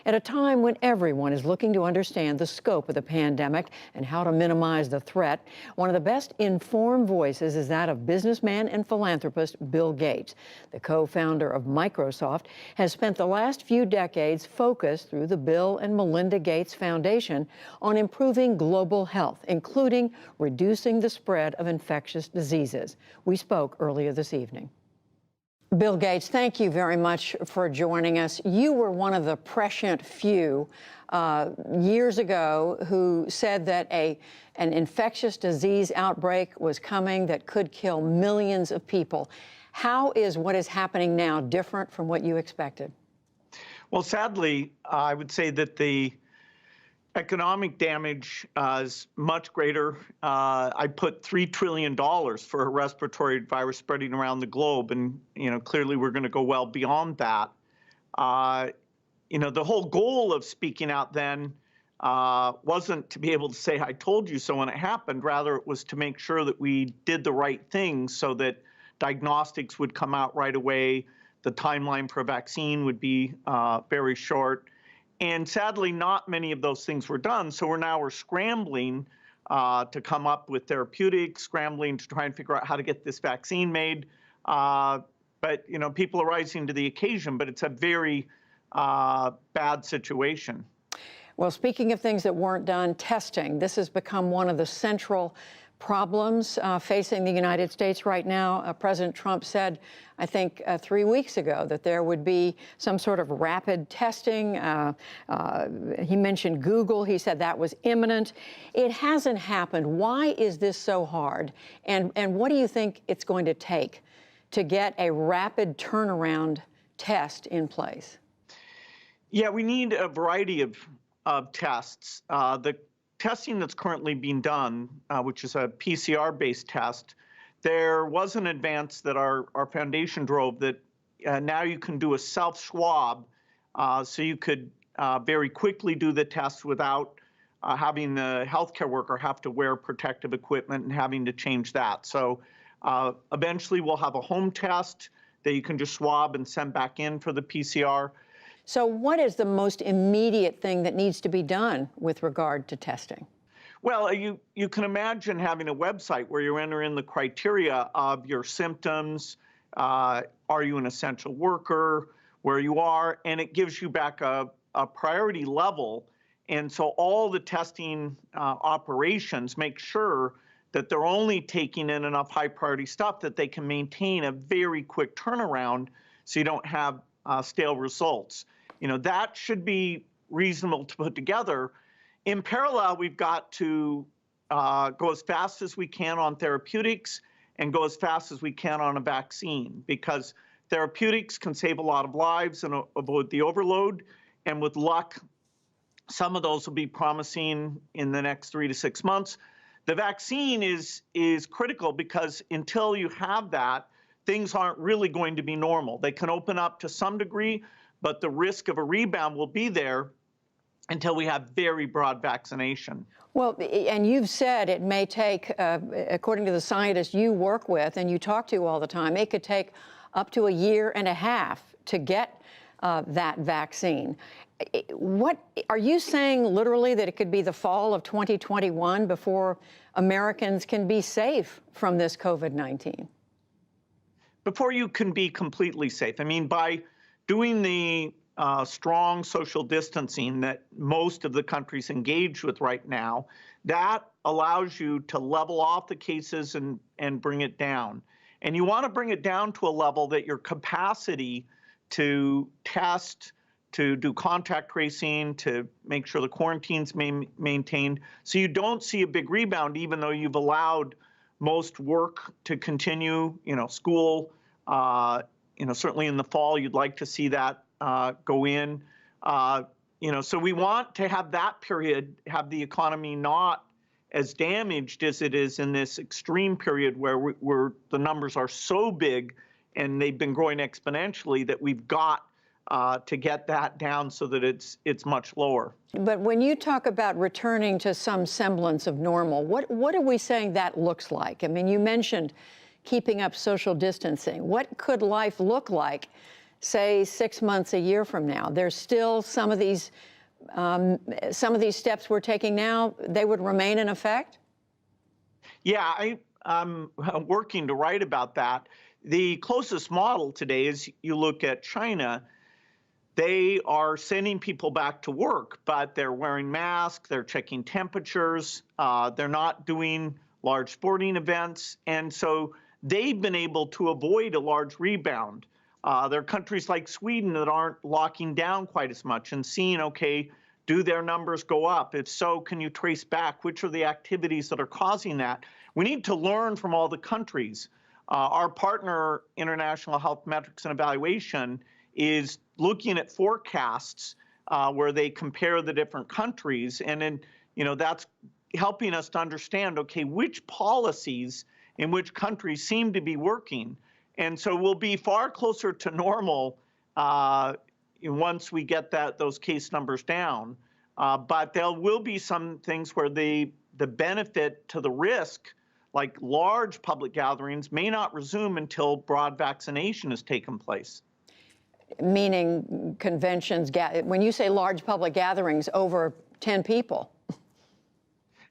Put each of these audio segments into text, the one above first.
At a time when everyone is looking to understand the scope of the pandemic and how to minimize the threat, one of the best informed voices is that of businessman and philanthropist Bill Gates. The co-founder of Microsoft has spent the last few decades focused through the Bill and Melinda Gates Foundation on improving global health, including reducing the spread of infectious diseases. We spoke earlier this evening. Bill Gates, thank you very much for joining us. You were one of the prescient few years ago who said that an infectious disease outbreak was coming that could kill millions of people. How is what is happening now different from what you expected? Well, sadly, I would say that the economic damage is much greater. I put $3 trillion for a respiratory virus spreading around the globe, and clearly we're going to go well beyond that. The whole goal of speaking out then wasn't to be able to say "I told you so" when it happened. Rather, it was to make sure that we did the right things so that diagnostics would come out right away. The timeline for a vaccine would be very short. And sadly, not many of those things were done. So we're scrambling to come up with therapeutics, scrambling to try and figure out how to get this vaccine made. But people are rising to the occasion, but it's a very bad situation. Well, speaking of things that weren't done, testing. This has become one of the central problems facing the United States right now. President Trump said, I think 3 weeks ago, that there would be some sort of rapid testing. He mentioned Google. He said that was imminent. It hasn't happened. Why is this so hard? And what do you think it's going to take to get a rapid turnaround test in place? Yeah, we need a variety of tests. The testing that's currently being done, which is a PCR-based test, there was an advance that our foundation drove that now you can do a self-swab, so you could very quickly do the test without having the healthcare worker have to wear protective equipment and having to change that. So eventually we'll have a home test that you can just swab and send back in for the PCR. So what is the most immediate thing that needs to be done with regard to testing? Well, you can imagine having a website where you enter in the criteria of your symptoms, are you an essential worker, where you are, and it gives you back a priority level. And so all the testing operations make sure that they're only taking in enough high priority stuff that they can maintain a very quick turnaround so you don't have stale results. That should be reasonable to put together. In parallel, we've got to go as fast as we can on therapeutics and go as fast as we can on a vaccine, because therapeutics can save a lot of lives and avoid the overload. And with luck, some of those will be promising in the next 3 to 6 months. The vaccine is critical because until you have that, things aren't really going to be normal. They can open up to some degree, but the risk of a rebound will be there until we have very broad vaccination. Well, and you've said it may take, according to the scientists you work with and you talk to all the time, it could take up to 1.5 years to get that vaccine. What are you saying, literally, that it could be the fall of 2021 before Americans can be safe from this COVID-19? Before you can be completely safe. I mean, by doing the strong social distancing that most of the countries engage with right now, that allows you to level off the cases and bring it down. And you want to bring it down to a level that your capacity to test, to do contact tracing, to make sure the quarantine's maintained, so you don't see a big rebound, even though you've allowed most work to continue, school, certainly in the fall, you'd like to see that go in. So we want to have that period, have the economy not as damaged as it is in this extreme period where the numbers are so big and they've been growing exponentially that we've got to get that down so that it's much lower. But when you talk about returning to some semblance of normal, what are we saying that looks like? I mean, you mentioned keeping up social distancing. What could life look like say 6 months, a year from now? There's still some of these steps we're taking now, they would remain in effect? Yeah, I'm working to write about that. The closest model today is you look at China. They are sending people back to work, but they're wearing masks, they're checking temperatures, they're not doing large sporting events, and so they've been able to avoid a large rebound. There are countries like Sweden that aren't locking down quite as much and seeing, okay, do their numbers go up? If so, can you trace back which are the activities that are causing that? We need to learn from all the countries. Our partner, International Health Metrics and Evaluation, is looking at forecasts where they compare the different countries, and then that's helping us to understand, okay, which policies in which countries seem to be working. And so we'll be far closer to normal once we get those case numbers down. But there will be some things where the benefit to the risk, like large public gatherings, may not resume until broad vaccination has taken place. Meaning conventions, when you say large public gatherings, over 10 people.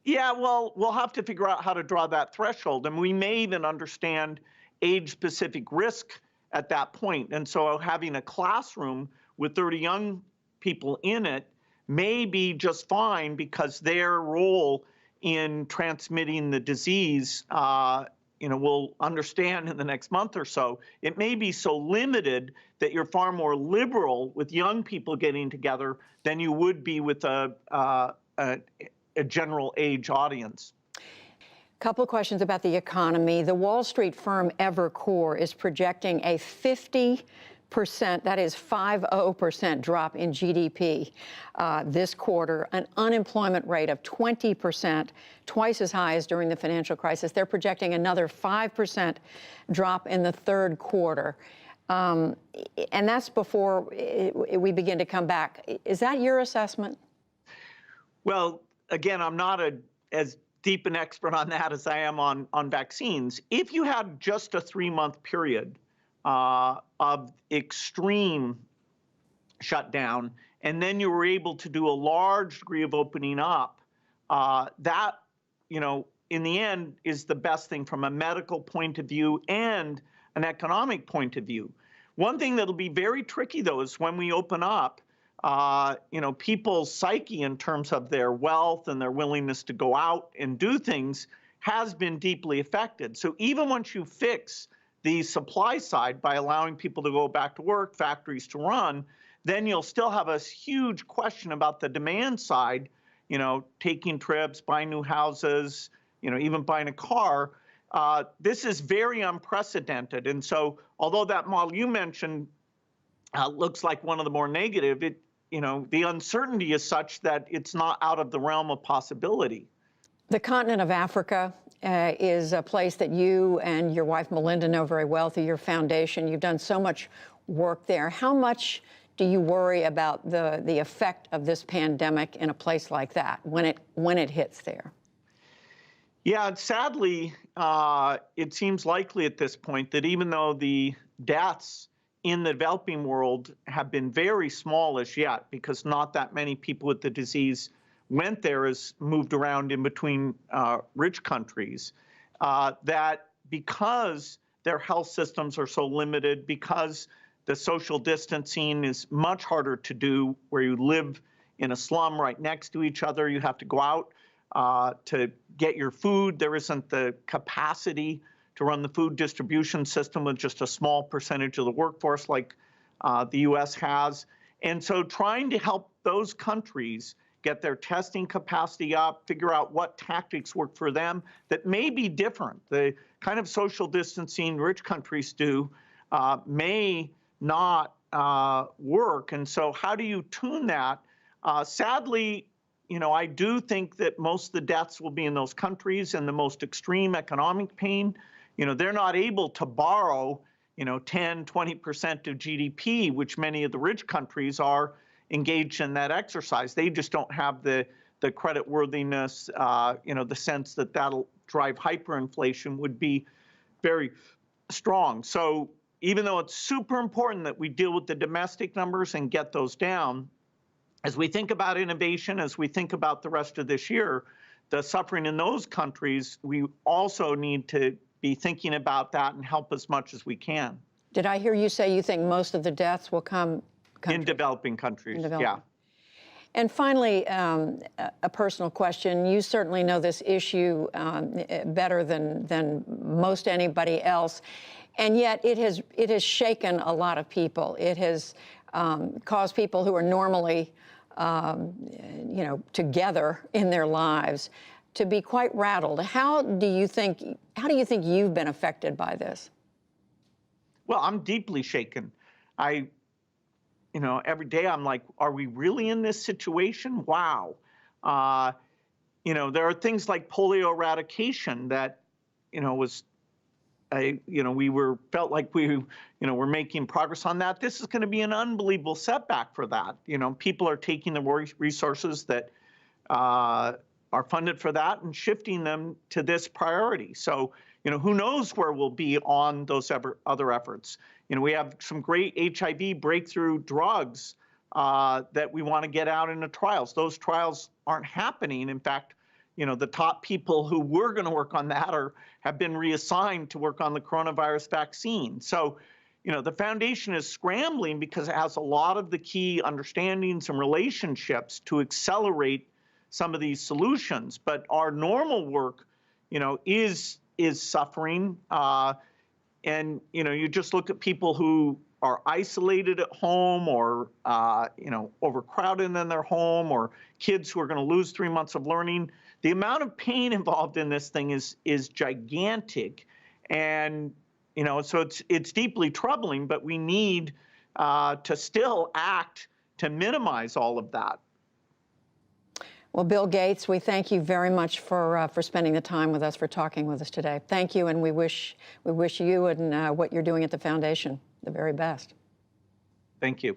Yeah, well, we'll have to figure out how to draw that threshold, and we may even understand age-specific risk at that point. And so having a classroom with 30 young people in it may be just fine because their role in transmitting the disease, we'll understand in the next month or so. It may be so limited that you're far more liberal with young people getting together than you would be with a general age audience. Couple of questions about the economy. The Wall Street firm Evercore is projecting a 50%, that is 50% drop in GDP this quarter, an unemployment rate of 20%, twice as high as during the financial crisis. They're projecting another 5% drop in the third quarter. And that's before we begin to come back. Is that your assessment? Well, again, I'm not as deep an expert on that as I am on vaccines. If you had just a 3-month period of extreme shutdown, and then you were able to do a large degree of opening up, that, in the end is the best thing from a medical point of view and an economic point of view. One thing that'll be very tricky, though, is when we open up, people's psyche in terms of their wealth and their willingness to go out and do things has been deeply affected. So even once you fix the supply side by allowing people to go back to work, factories to run, then you'll still have a huge question about the demand side, taking trips, buying new houses, even buying a car. This is very unprecedented. And so although that model you mentioned looks like one of the more negative, the uncertainty is such that it's not out of the realm of possibility. The continent of Africa is a place that you and your wife Melinda know very well through your foundation. You've done so much work there. How much do you worry about the effect of this pandemic in a place like that when it hits there? Yeah, sadly, it seems likely at this point that even though the deaths in the developing world have been very small as yet, because not that many people with the disease went there, as moved around in between rich countries, that because their health systems are so limited, because the social distancing is much harder to do where you live in a slum right next to each other, you have to go out to get your food. There isn't the capacity to run the food distribution system with just a small percentage of the workforce like the U.S. has. And so trying to help those countries get their testing capacity up, figure out what tactics work for them that may be different. The kind of social distancing rich countries do may not work. And so how do you tune that? Sadly, I do think that most of the deaths will be in those countries and the most extreme economic pain. They're not able to borrow, 10, 20% of GDP, which many of the rich countries are engaged in that exercise. They just don't have the credit worthiness, the sense that that'll drive hyperinflation would be very strong. So, even though it's super important that we deal with the domestic numbers and get those down, as we think about innovation, as we think about the rest of this year, the suffering in those countries, we also need to be thinking about that and help as much as we can. Did I hear you say you think most of the deaths will come In developing countries, yeah. And finally, a personal question. You certainly know this issue better than most anybody else, and yet it has shaken a lot of people. It has caused people who are normally, together in their lives to be quite rattled. How do you think you've been affected by this? Well, I'm deeply shaken. Every day I'm like, are we really in this situation? Wow. There are things like polio eradication that, felt like we were making progress on that. This is going to be an unbelievable setback for that. People are taking the resources that are funded for that and shifting them to this priority. So, who knows where we'll be on those other efforts. We have some great HIV breakthrough drugs that we want to get out into trials. Those trials aren't happening. In fact, the top people who were going to work on that have been reassigned to work on the coronavirus vaccine. So, the foundation is scrambling because it has a lot of the key understandings and relationships to accelerate some of these solutions. But our normal work, is suffering. And, you just look at people who are isolated at home or, overcrowded in their home, or kids who are going to lose 3 months of learning. The amount of pain involved in this thing is gigantic. And, so it's deeply troubling, but we need to still act to minimize all of that. Well, Bill Gates, we thank you very much for spending the time with us, for talking with us today. Thank you, and we wish you and what you're doing at the foundation the very best. Thank you.